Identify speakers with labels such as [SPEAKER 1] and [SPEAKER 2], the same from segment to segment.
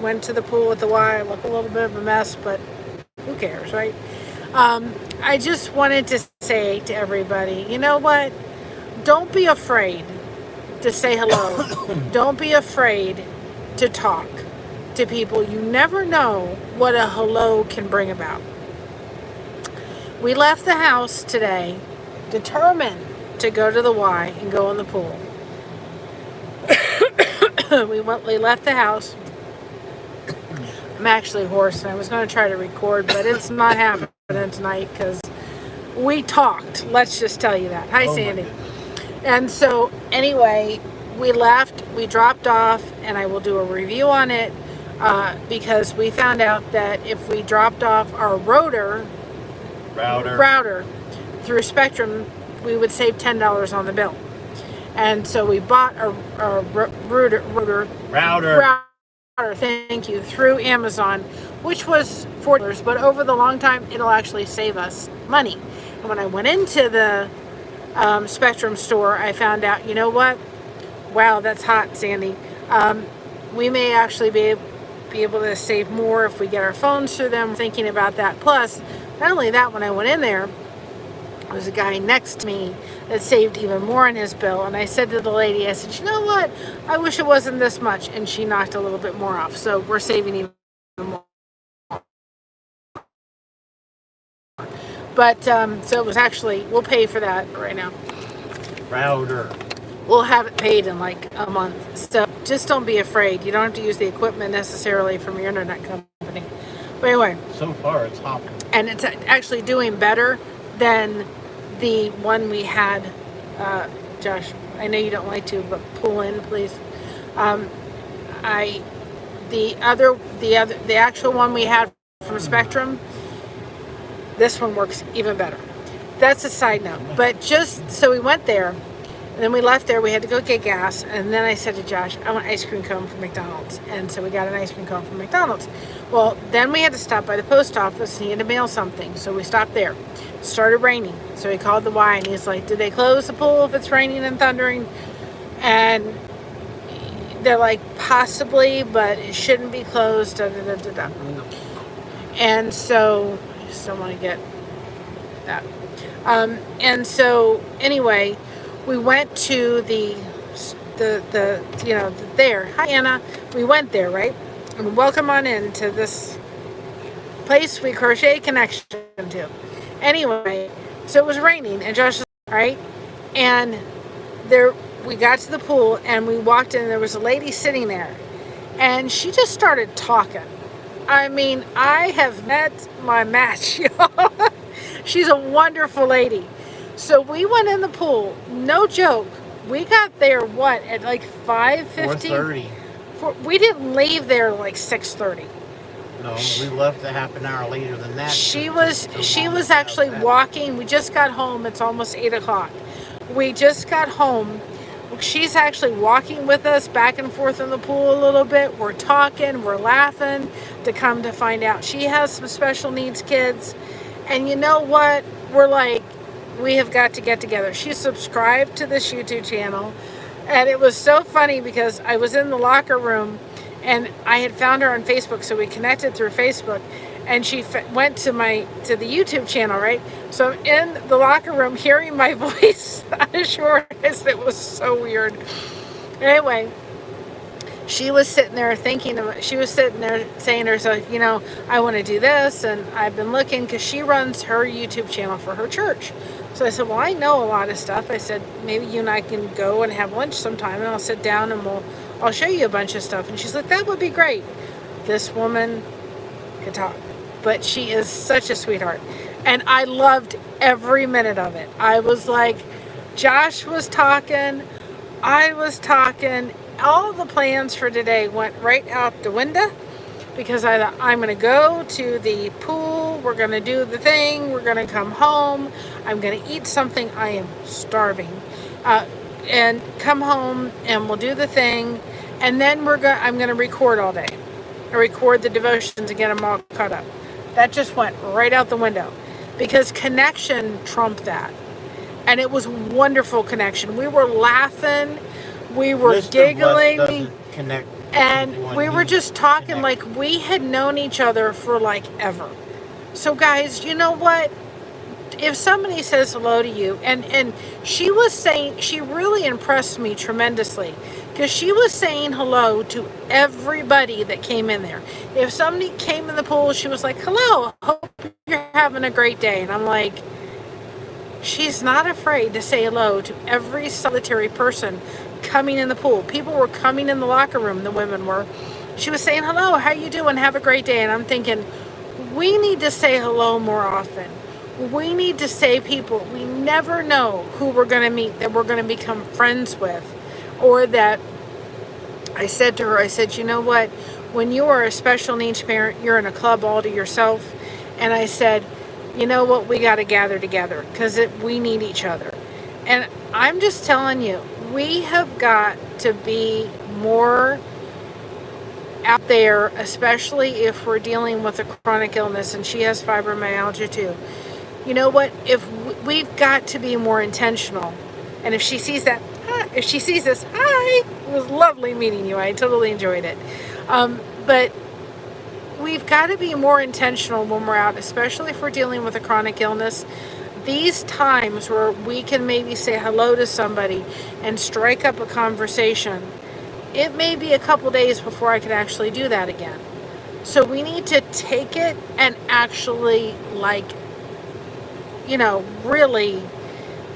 [SPEAKER 1] went to the pool with the Y. I look a little bit of a mess, but who cares, right? I just wanted to say to everybody, you know what? Don't be afraid to say hello. Don't be afraid to talk to people. You never know what a hello can bring about. We left the house today determined to go to the Y and go in the pool. We left the house. I'm actually hoarse, and I was going to try to record, but it's not happening tonight because we talked. Let's just tell you that. Hi, Sandy. And so, anyway, we left. We dropped off, and I will do a review on it because we found out that if we dropped off our router through Spectrum, we would save $10 on the bill. And so we bought a router, thank you, through Amazon, which was $40, but over the long time, it'll actually save us money. And when I went into the Spectrum store, I found out, you know what? Wow, that's hot, Sandy. We may actually be able to save more if we get our phones through them. Thinking about that. Plus, not only that, when I went in there, there was a guy next to me that saved even more on his bill. And I said to the lady, I said, you know what? I wish it wasn't this much. And she knocked a little bit more off. So we're saving even more. But, so it was actually, we'll pay for that right now.
[SPEAKER 2] Router.
[SPEAKER 1] We'll have it paid in like a month. So just don't be afraid. You don't have to use the equipment necessarily from your internet company. But anyway.
[SPEAKER 2] So far, it's hopping. And
[SPEAKER 1] it's actually doing better than the one we had. Josh, I know you don't like to, but pull in, please. The actual one we had from Spectrum, this one works even better. That's a side note. But just, so we went there, and then we left there, we had to go get gas, and then I said to Josh, I want ice cream cone from McDonald's. And so we got an ice cream cone from McDonald's. Well, then we had to stop by the post office and he had to mail something. So we stopped there. It started raining. So he called the Y and he's like, did they close the pool if it's raining and thundering? And they're like, possibly, but it shouldn't be closed. Da, da, da, da, da. And so, I just don't want to get that. And so, anyway, we went to there. Hi, Anna. We went there, right? And welcome on into this place we crochet connection to. Anyway, so it was raining and Josh was right, and there we got to the pool and we walked in and there was a lady sitting there and she just started talking. I mean, I have met my match, y'all. She's a wonderful lady. So we went in the pool, no joke. We got there at like 5:15?
[SPEAKER 2] 4:30.
[SPEAKER 1] We didn't leave there like 6:30.
[SPEAKER 2] No, we left a half an hour later than that.
[SPEAKER 1] She was actually walking. We just got home. It's almost 8 o'clock. We just got home. She's actually walking with us back and forth in the pool a little bit. We're talking, we're laughing, to come to find out she has some special needs kids. And you know what? We're like, we have got to get together. She's subscribed to this YouTube channel. And it was so funny because I was in the locker room and I had found her on Facebook, so we connected through Facebook, and she went to the YouTube channel, right? So I'm in the locker room hearing my voice on a short. It was so weird. Anyway, she was sitting there saying to herself, you know, I want to do this, and I've been looking, because she runs her YouTube channel for her church. So I said, well, I know a lot of stuff. I said, maybe you and I can go and have lunch sometime, and I'll sit down and I'll show you a bunch of stuff. And she's like, that would be great. This woman could talk, but she is such a sweetheart. And I loved every minute of it. I was like, Josh was talking, I was talking. All the plans for today went right out the window because I thought, I'm going to go to the pool, we're going to do the thing, we're going to come home, I'm going to eat something, I am starving, and come home and we'll do the thing, and then I'm going to record all day. I record the devotions and get them all caught up. That just went right out the window because connection trumped that. And it was wonderful connection. We were laughing, we were giggling.
[SPEAKER 2] Russ doesn't connect
[SPEAKER 1] And we were just talking like we had known each other for like ever. So guys, you know what? If somebody says hello to you, and she was saying, she really impressed me tremendously, because she was saying hello to everybody that came in there. If somebody came in the pool, she was like, hello, hope you're having a great day. And I'm like, she's not afraid to say hello to every solitary person coming in the pool. People were coming in the locker room, the women were. She was saying, hello, how you doing? Have a great day. And I'm thinking, we need to say hello more often. We need to say people, we never know who we're going to meet, that we're going to become friends with. Or that, I said to her, I said, you know what? When you are a special needs parent, you're in a club all to yourself. And I said, you know what? We got to gather together because we need each other. And I'm just telling you, we have got to be more out there, especially if we're dealing with a chronic illness, and she has fibromyalgia too. You know what? If we've got to be more intentional, and if she sees that, if she sees this, hi, it was lovely meeting you. I totally enjoyed it. But we've got to be more intentional when we're out, especially if we're dealing with a chronic illness. These times where we can maybe say hello to somebody and strike up a conversation, it may be a couple days before I can actually do that again. So we need to take it and actually, like, you know, really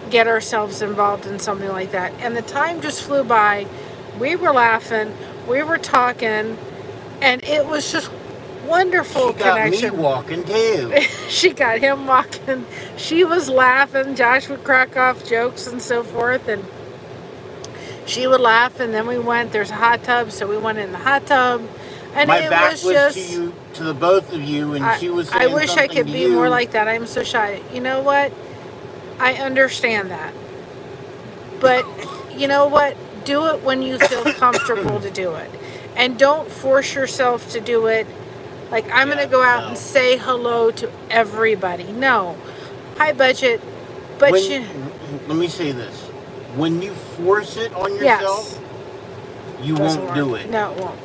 [SPEAKER 1] get ourselves involved in something like that. And the time just flew by. We were laughing, we were talking, and it was just wonderful connection.
[SPEAKER 2] She got me walking too.
[SPEAKER 1] She got him walking. She was laughing. Josh would crack off jokes and so forth, and she would laugh. And then we went, there's a hot tub, so we went in the hot tub. And
[SPEAKER 2] my
[SPEAKER 1] it
[SPEAKER 2] back
[SPEAKER 1] was
[SPEAKER 2] was
[SPEAKER 1] just,
[SPEAKER 2] to you, to the both of you, and she was saying
[SPEAKER 1] I wish I could
[SPEAKER 2] to
[SPEAKER 1] be
[SPEAKER 2] you.
[SPEAKER 1] more like that. I'm so shy. You know what? I understand that. But you know what? Do it when you feel comfortable to do it. And don't force yourself to do it. Like, I'm going to go out and say hello to everybody. No. High budget. But
[SPEAKER 2] let me say this. When you force it on yourself, you won't do it.
[SPEAKER 1] No, it won't.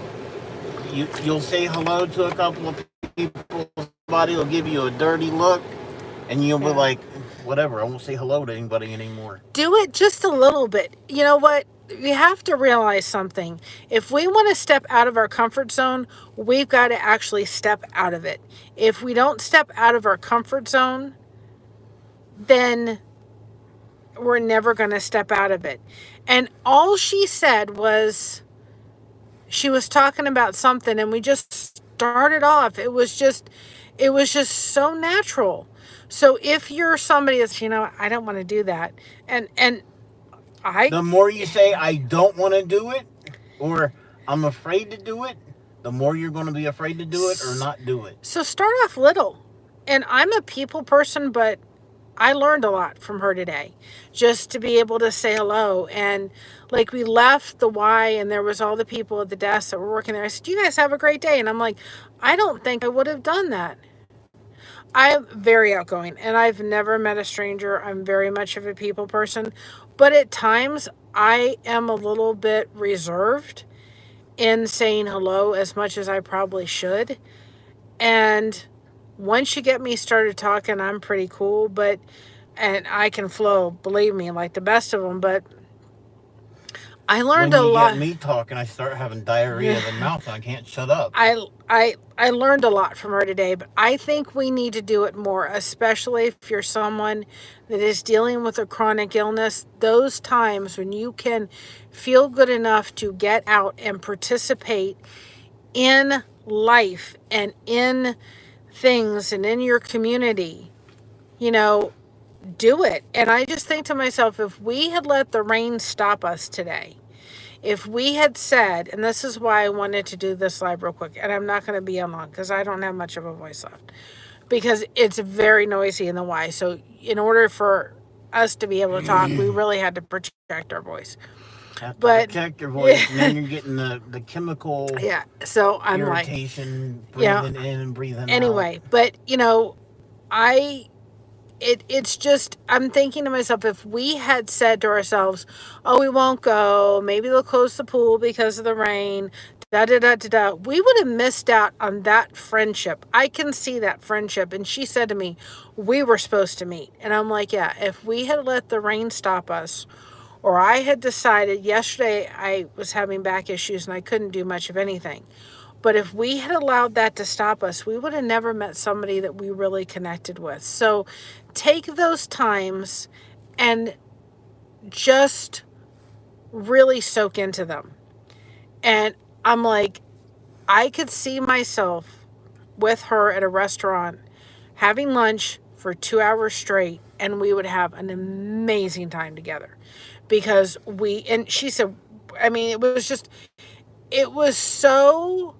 [SPEAKER 2] You'll say hello to a couple of people. Somebody will give you a dirty look, and you'll be like, whatever, I won't say hello to anybody anymore.
[SPEAKER 1] Do it just a little bit. You know what? You have to realize something. If we want to step out of our comfort zone, we've got to actually step out of it. If we don't step out of our comfort zone, then we're never going to step out of it. And all she said was, she was talking about something, and we just started off. It was just so natural. So if you're somebody that's, you know, I don't want to do that, and the
[SPEAKER 2] more you say I don't want to do it, or I'm afraid to do it, the more you're going to be afraid to do it or not do it.
[SPEAKER 1] So start off little. And I'm a people person, but I learned a lot from her today, just to be able to say hello. And like, we left the Y, and there was all the people at the desk that were working there. I said, you guys have a great day. And I'm like, I don't think I would have done that. I'm very outgoing, and I've never met a stranger. I'm very much of a people person, but at times I am a little bit reserved in saying hello as much as I probably should. And once you get me started talking, I'm pretty cool, and I can flow, believe me, like the best of them. But I learned a lot.
[SPEAKER 2] When you get me talking, I start having diarrhea of the mouth, and I can't shut up.
[SPEAKER 1] I learned a lot from her today, but I think we need to do it more, especially if you're someone that is dealing with a chronic illness. Those times when you can feel good enough to get out and participate in life and in things and in your community, you know, do it. And I just think to myself, if we had let the rain stop us today, if we had said, and this is why I wanted to do this live real quick, and I'm not going to be on long because I don't have much of a voice left, because it's very noisy in the Y. So in order for us to be able to talk, we really had to protect our voice.
[SPEAKER 2] Protect your voice, and then you're getting the chemical
[SPEAKER 1] so I'm
[SPEAKER 2] irritation, breathing in and breathing out.
[SPEAKER 1] Anyway, but you know, it's just, I'm thinking to myself, if we had said to ourselves, oh, we won't go, maybe they'll close the pool because of the rain, da da da da da. We would have missed out on that friendship. I can see that friendship. And she said to me, we were supposed to meet. And I'm like, yeah, if we had let the rain stop us, or I had decided yesterday I was having back issues and I couldn't do much of anything. But if we had allowed that to stop us, we would have never met somebody that we really connected with. So take those times and just really soak into them. And I'm like, I could see myself with her at a restaurant having lunch for 2 hours straight, and we would have an amazing time together. Because and she said, I mean, it was so,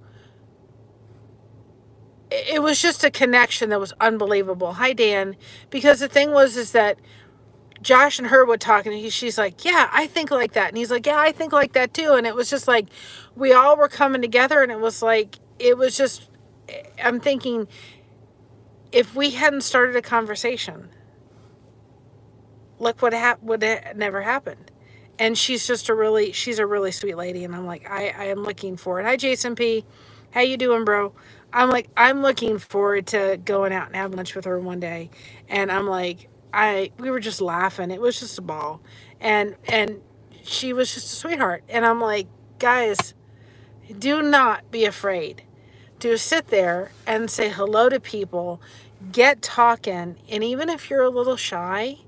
[SPEAKER 1] it was just a connection that was unbelievable. Hi, Dan. Because the thing was, is that Josh and her would talk, and she's like, yeah, I think like that. And he's like, yeah, I think like that too. And it was just like, we all were coming together, and it was like, it was just, I'm thinking, if we hadn't started a conversation, look what would have never happened. And she's a really sweet lady. And I'm like, I am looking forward. Hi, Jason P. How you doing, bro? I'm like, I'm looking forward to going out and having lunch with her one day. And I'm like, we were just laughing. It was just a ball. And she was just a sweetheart. And I'm like, guys, do not be afraid to sit there and say hello to people, get talking. And even if you're a little shy,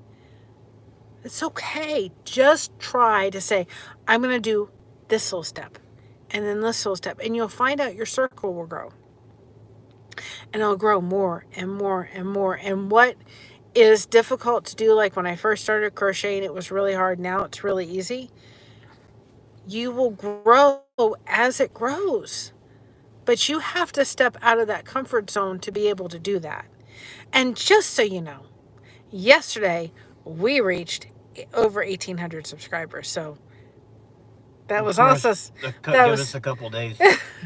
[SPEAKER 1] it's okay. Just try to say, I'm going to do this little step and then this little step. And you'll find out your circle will grow. And it'll grow more and more and more. And what is difficult to do, like when I first started crocheting, it was really hard. Now it's really easy. You will grow as it grows. But you have to step out of that comfort zone to be able to do that. And just so you know, yesterday we reached over 1,800 subscribers. So that was also,
[SPEAKER 2] give us a couple days.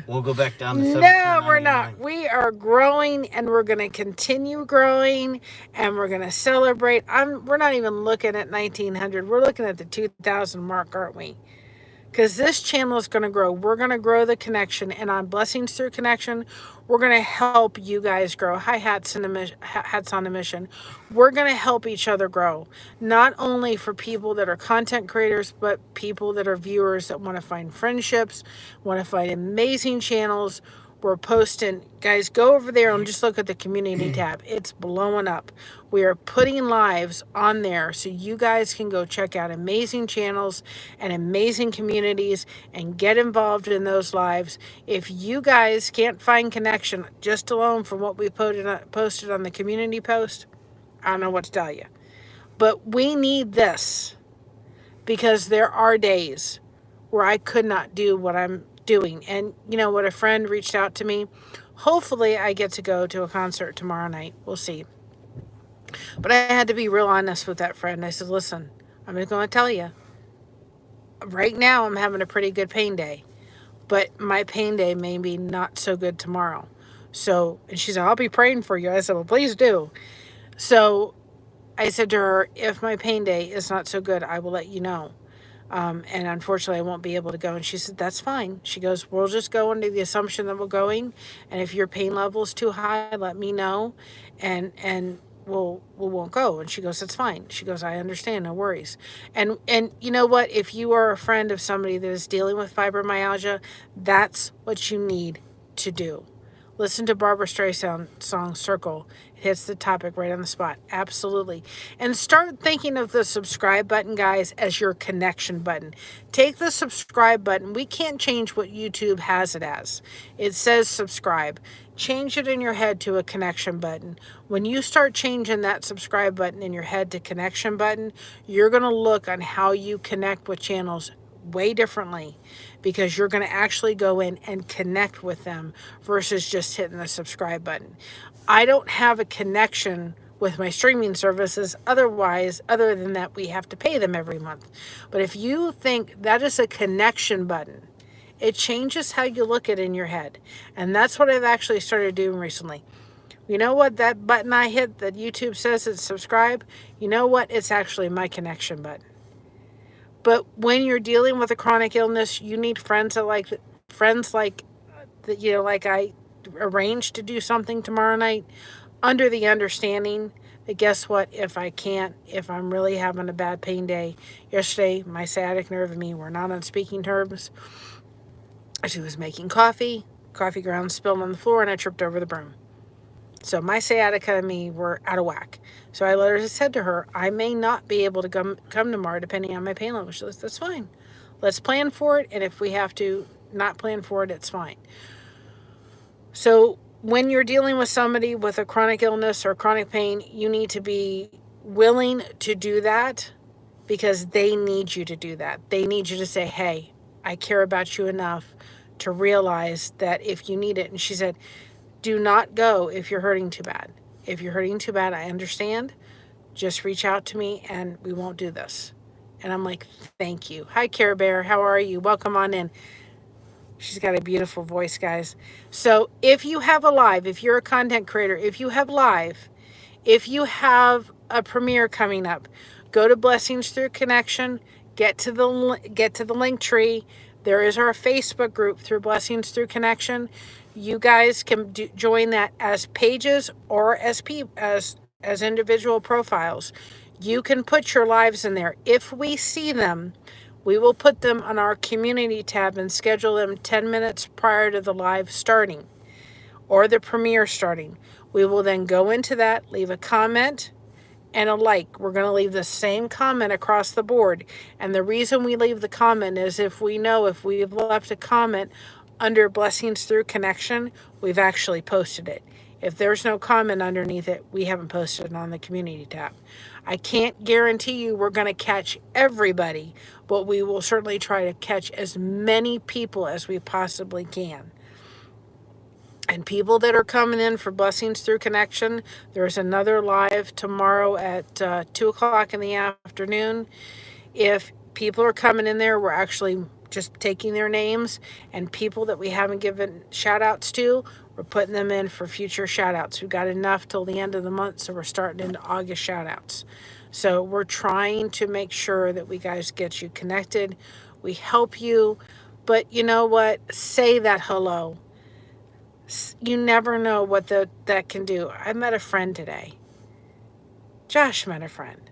[SPEAKER 2] We'll go back down to 1799.
[SPEAKER 1] No, we're not. We are growing, and we're going to continue growing, and we're going to celebrate. We're not even looking at 1,900. We're looking at the 2,000 mark, aren't we? Because this channel is going to grow. We're going to grow the connection, and on Blessings Through Connection, we're going to help you guys grow. Hi, Hats on a Mission. We're going to help each other grow, not only for people that are content creators, but people that are viewers that want to find friendships, want to find amazing channels. We're posting, guys, go over there and just look at the community tab. It's blowing up. We are putting lives on there so you guys can go check out amazing channels and amazing communities and get involved in those lives. If you guys can't find connection just alone from what we posted on the community post, I don't know what to tell you. But we need this, because there are days where I could not do what I'm doing. And you know what? A friend reached out to me. Hopefully I get to go to a concert tomorrow night. We'll see. But I had to be real honest with that friend. I said, listen, I'm just going to tell you. Right now I'm having a pretty good pain day. But my pain day may be not so good tomorrow. So, and she said, I'll be praying for you. I said, well, please do. So I said to her, if my pain day is not so good, I will let you know. And unfortunately, I won't be able to go. And she said, that's fine. She goes, we'll just go under the assumption that we're going. And if your pain level is too high, let me know. And we won't go. And she goes, that's fine. She goes, I understand. No worries. And you know what? If you are a friend of somebody that is dealing with fibromyalgia, that's what you need to do. Listen to Barbara Streisand's song Circle. It hits the topic right on the spot. Absolutely. And start thinking of the subscribe button, guys, as your connection button. Take the subscribe button. We can't change what YouTube has it as. It says subscribe. Change it in your head to a connection button. When you start changing that subscribe button in your head to connection button, you're going to look on how you connect with channels way differently, because you're going to actually go in and connect with them versus just hitting the subscribe button. I don't have a connection with my streaming services other than that we have to pay them every month. But if you think that is a connection button, it changes how you look at it in your head. And that's what I've actually started doing recently. You know what? That button I hit that YouTube says it's subscribe, you know what? It's actually my connection button. But when you're dealing with a chronic illness, you need friends that friends like, like I arranged to do something tomorrow night under the understanding that guess what, if I'm really having a bad pain day. Yesterday, my sciatic nerve and me were not on speaking terms. She was making coffee grounds spilled on the floor, and I tripped over the broom. So my sciatica and me were out of whack. So I literally said to her, I may not be able to come tomorrow depending on my pain level. She said, that's fine. Let's plan for it. And if we have to not plan for it, it's fine. So when you're dealing with somebody with a chronic illness or chronic pain, you need to be willing to do that because they need you to do that. They need you to say, hey, I care about you enough to realize that if you need it. And she said, do not go if you're hurting too bad. If you're hurting too bad, I understand. Just reach out to me and we won't do this. And I'm like, thank you. Hi, Care Bear. How are you? Welcome on in. She's got a beautiful voice, guys. So if you have a live, if you're a content creator, if you have live, if you have a premiere coming up, go to Blessings Through Connection, get to the link tree. There is our Facebook group through Blessings Through Connection. You guys can join that as pages or as individual profiles. You can put your lives in there. If we see them, we will put them on our community tab and schedule them 10 minutes prior to the live starting or the premiere starting. We will then go into that, leave a comment and a like. We're going to leave the same comment across the board. And the reason we leave the comment is if we know if we've left a comment under Blessings Through Connection, we've actually posted it. If there's no comment underneath it, we haven't posted it on the community tab. I can't guarantee you we're going to catch everybody, but we will certainly try to catch as many people as we possibly can. And people that are coming in for Blessings Through Connection, there's another live tomorrow at 2 o'clock in the afternoon. If people are coming in there, we're actually just taking their names, and people that we haven't given shout outs to, we're putting them in for future shout outs. We've got enough till the end of the month, so we're starting into August shout outs. So we're trying to make sure that we guys get you connected. We help you, but you know what? Say that hello. You never know what that can do. I met a friend today. Josh met a friend.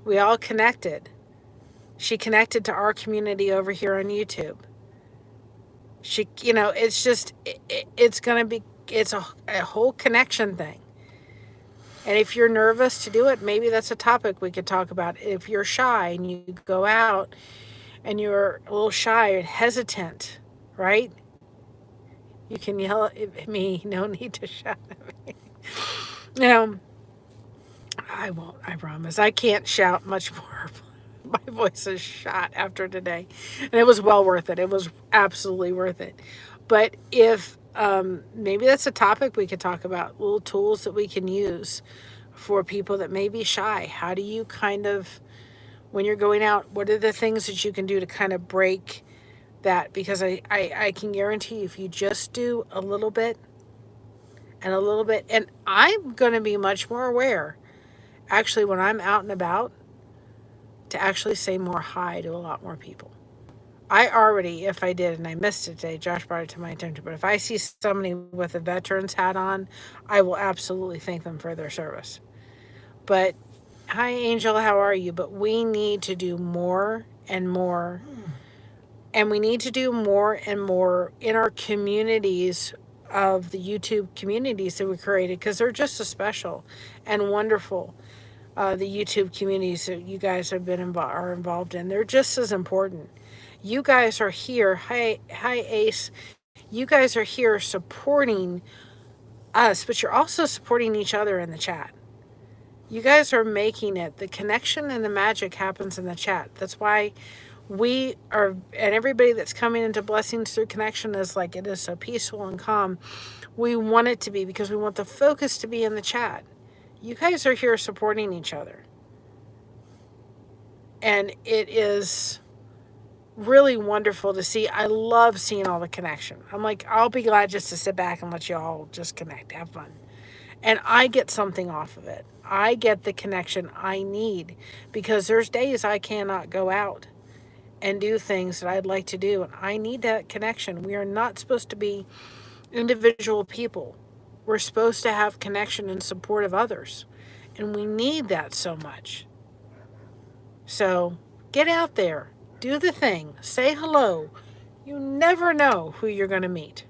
[SPEAKER 1] We all connected. She connected to our community over here on YouTube. She, it's just, it's going to be, it's a whole connection thing. And if you're nervous to do it, maybe that's a topic we could talk about. If you're shy and you go out and you're a little shy and hesitant, right? You can yell at me. No need to shout at me. I won't, I promise. I can't shout much more. My voice is shot after today. And it was well worth it. It was absolutely worth it. But if maybe that's a topic we could talk about, little tools that we can use for people that may be shy. How do you kind of, when you're going out, what are the things that you can do to kind of break that? Because I can guarantee you, if you just do a little bit and a little bit, and I'm going to be much more aware, actually, when I'm out and about, to actually say more hi to a lot more people. I already, if I did, and I missed it today, Josh brought it to my attention, but if I see somebody with a veteran's hat on, I will absolutely thank them for their service. But, hi Angel, how are you? But we need to do more and more, and we need to do more and more in our communities of the YouTube communities that we created, because they're just so special and wonderful. The YouTube communities that you guys have been are involved in, they're just as important. You guys are here. Hi Ace. You guys are here supporting us, but you're also supporting each other in the chat. You guys are making it. The connection and the magic happens in the chat. That's why we are, and everybody that's coming into Blessings Through Connection is like, it is so peaceful and calm. We want it to be, because we want the focus to be in the chat. You guys are here supporting each other. And it is really wonderful to see. I love seeing all the connection. I'm like, I'll be glad just to sit back and let you all just connect, have fun. And I get something off of it. I get the connection I need, because there's days I cannot go out. and do things that I'd like to do. And I need that connection. We are not supposed to be individual people. We're supposed to have connection and support of others. And we need that so much. So get out there, do the thing, say hello. You never know who you're going to meet.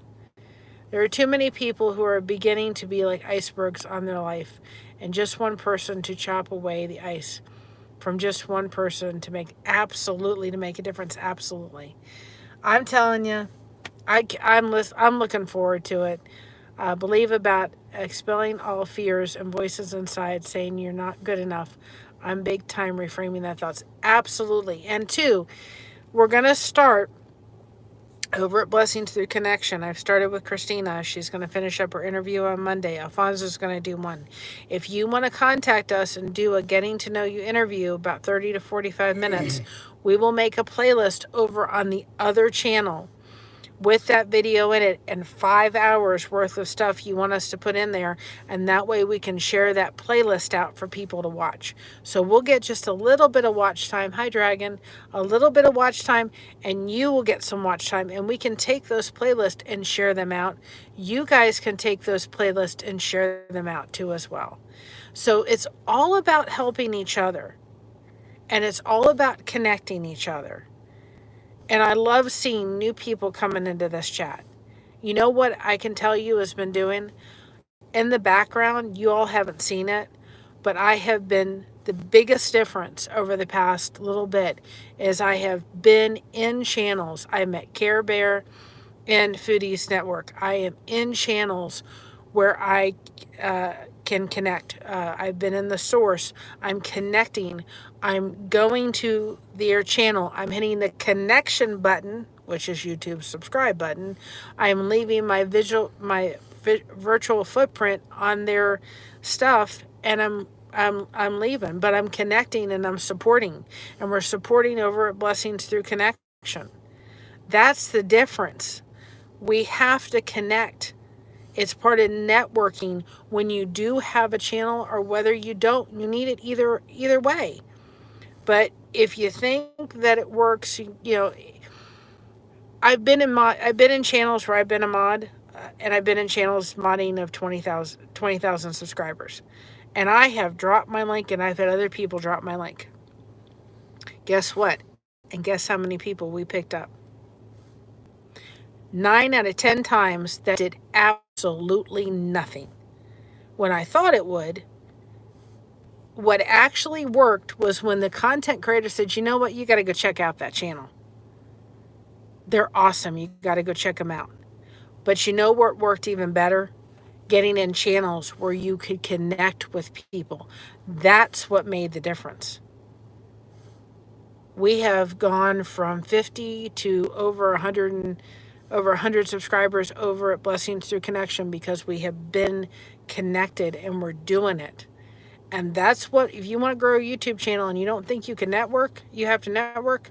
[SPEAKER 1] There are too many people who are beginning to be like icebergs on their life, and just one person to chop away the ice from just one person to make a difference. Absolutely. I'm telling you, I'm looking forward to it. Believe about expelling all fears and voices inside saying you're not good enough. I'm big time reframing that thoughts. Absolutely. And two, we're going to start over at Blessings Through Connection. I've started with Christina. She's going to finish up her interview on Monday. Alfonso's going to do one. If you want to contact us and do a getting to know you interview, about 30 to 45 minutes, we will make a playlist over on the other channel with that video in it and 5 hours worth of stuff you want us to put in there, and that way we can share that playlist out for people to watch. So we'll get just a little bit of watch time. Hi Dragon. A little bit of watch time, and you will get some watch time, and we can take those playlists and share them out. You guys can take those playlists and share them out too as well. So it's all about helping each other, and it's all about connecting each other. And I love seeing new people coming into this chat. You know what I can tell you has been doing? In the background, you all haven't seen it, but I have been, the biggest difference over the past little bit is I have been in channels. I'm at Care Bear and Foodies Network. I am in channels where I can connect. I've been in the source. I'm connecting. I'm going to their channel. I'm hitting the connection button, which is YouTube's subscribe button. I'm leaving my virtual footprint on their stuff, and I'm leaving, but I'm connecting and I'm supporting, and we're supporting over at Blessings Through Connection. That's the difference. We have to connect. It's part of networking. When you do have a channel or whether you don't, you need it either way. But if you think that it works, you know, I've been in channels where I've been a mod, and I've been in channels modding of 20,000 subscribers. And I have dropped my link, and I've had other people drop my link. Guess what? And guess how many people we picked up? 9 out of 10 times that did absolutely nothing. When I thought it would, what actually worked was when the content creator said, you know what, you got to go check out that channel. They're awesome. You got to go check them out. But you know what worked even better? Getting in channels where you could connect with people. That's what made the difference. We have gone from 50 to over 100 subscribers over at Blessings Through Connection because we have been connected and we're doing it. And that's what, if you want to grow a YouTube channel and you don't think you can network, you have to network.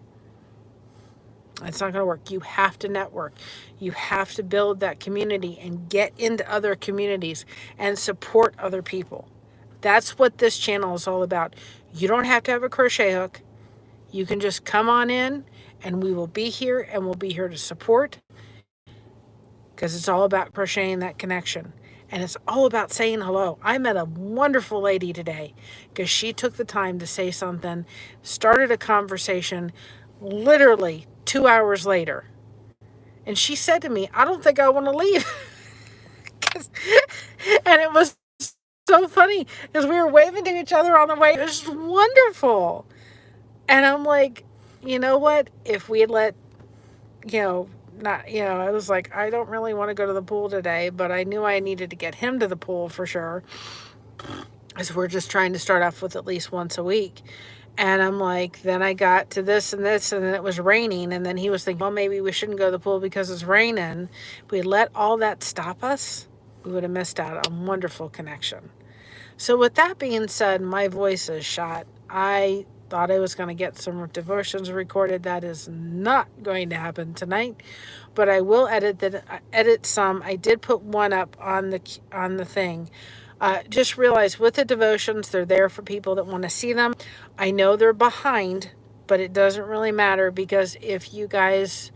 [SPEAKER 1] It's not going to work. You have to network. You have to build that community and get into other communities and support other people. That's what this channel is all about. You don't have to have a crochet hook. You can just come on in and we will be here, and we'll be here to support, because it's all about crocheting that connection. And it's all about saying hello. I met a wonderful lady today because she took the time to say something, started a conversation literally 2 hours later. And she said to me, I don't think I want to leave. And it was so funny because we were waving to each other on the way. It was wonderful. And I'm like, you know what? If we had let, I was like, I don't really want to go to the pool today, but I knew I needed to get him to the pool for sure. Because we're just trying to start off with at least once a week. And I'm like, then I got to this, and then it was raining. And then he was thinking, well, maybe we shouldn't go to the pool because it's raining. If we let all that stop us, we would have missed out on wonderful connection. So with that being said, my voice is shot. I thought I was going to get some devotions recorded. That is not going to happen tonight, but I will edit some. I did put one up on the thing. Just realize with the devotions, they're there for people that want to see them. I know they're behind but it doesn't really matter, because if you guys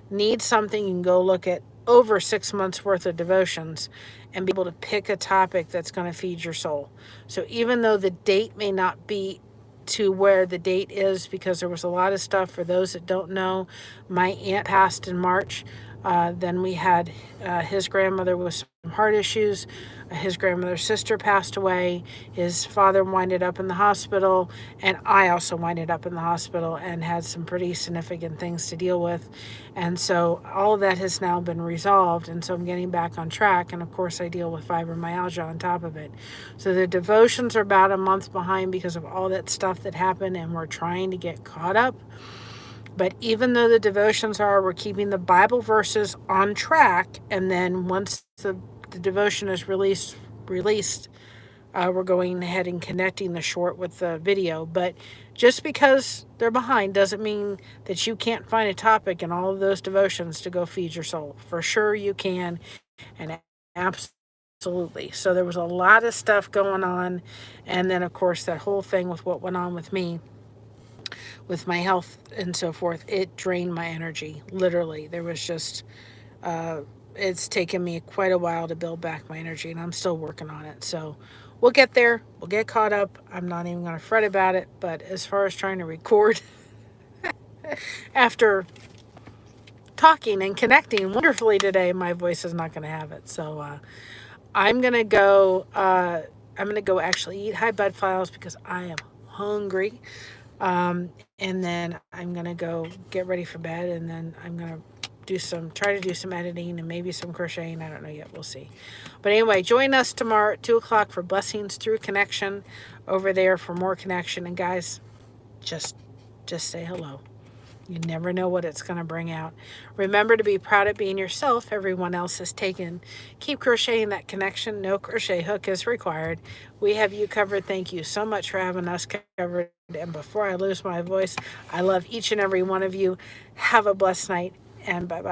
[SPEAKER 1] need something, you can go look at over 6 months worth of devotions and be able to pick a topic that's going to feed your soul. So even though the date may not be to where the date is, because there was a lot of stuff, for those that don't know, my aunt passed in March. Then we had his grandmother with some heart issues. His grandmother's sister passed away. His father winded up in the hospital, and I also winded up in the hospital and had some pretty significant things to deal with. And so all of that has now been resolved, and so I'm getting back on track. And of course, I deal with fibromyalgia on top of it. So the devotions are about a month behind because of all that stuff that happened, and we're trying to get caught up. But even though the devotions are, we're keeping the Bible verses on track. And then once the devotion is released, we're going ahead and connecting the short with the video. But just because they're behind doesn't mean that you can't find a topic in all of those devotions to go feed your soul. For sure you can, and absolutely. So there was a lot of stuff going on. And then, of course, that whole thing with what went on with me, with my health and so forth, it drained my energy. Literally, there was just, it's taken me quite a while to build back my energy, and I'm still working on it. So we'll get there. We'll get caught up. I'm not even going to fret about it. But as far as trying to record after talking and connecting wonderfully today, my voice is not going to have it. So I'm going to go. I'm going to go actually eat high bud files because I am hungry. And then I'm going to go get ready for bed, and then I'm going to try to do some editing and maybe some crocheting. I don't know yet. We'll see. But anyway, join us tomorrow at 2 o'clock for Blessings Through Connection over there for more connection. And guys, just say hello. You never know what it's going to bring out. Remember to be proud of being yourself. Everyone else is taken. Keep crocheting that connection. No crochet hook is required. We have you covered. Thank you so much for having us covered. And before I lose my voice, I love each and every one of you. Have a blessed night, and bye-bye.